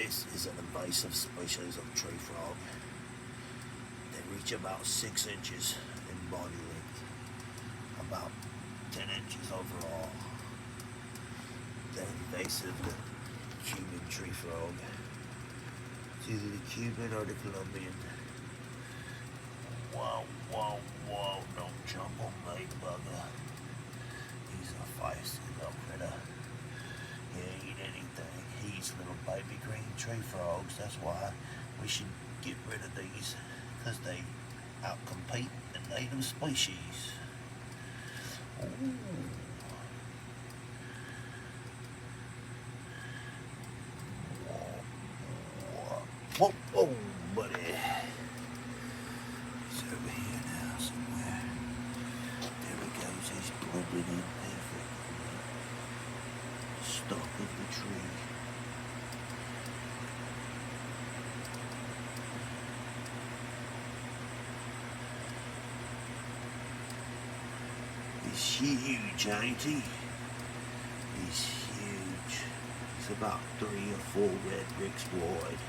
This is an invasive species of tree frog. They reach about 6 inches in body length, about 10 inches overall. The invasive Cuban tree frog. It's either the Cuban or the Colombian. Whoa, whoa, whoa, don't jump on me, bugger. He's a feisty little critter. He'll eat anything. He eats little baby green tree frogs. That's why we should get rid of these, because they outcompete the native species. Ooh. Whoa, whoa, buddy. He's over here now somewhere. There he goes. He's blended in perfectly. Stuck in the tree. He's huge, ain't he? He's huge. He's about 3 or 4 red bricks wide.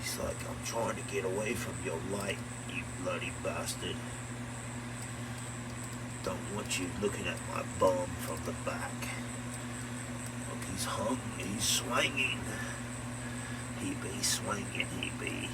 He's like, I'm trying to get away from your light, you bloody bastard. Don't want you looking at my bum from the back. Look, he's hung, he's swinging. He be swinging, he be.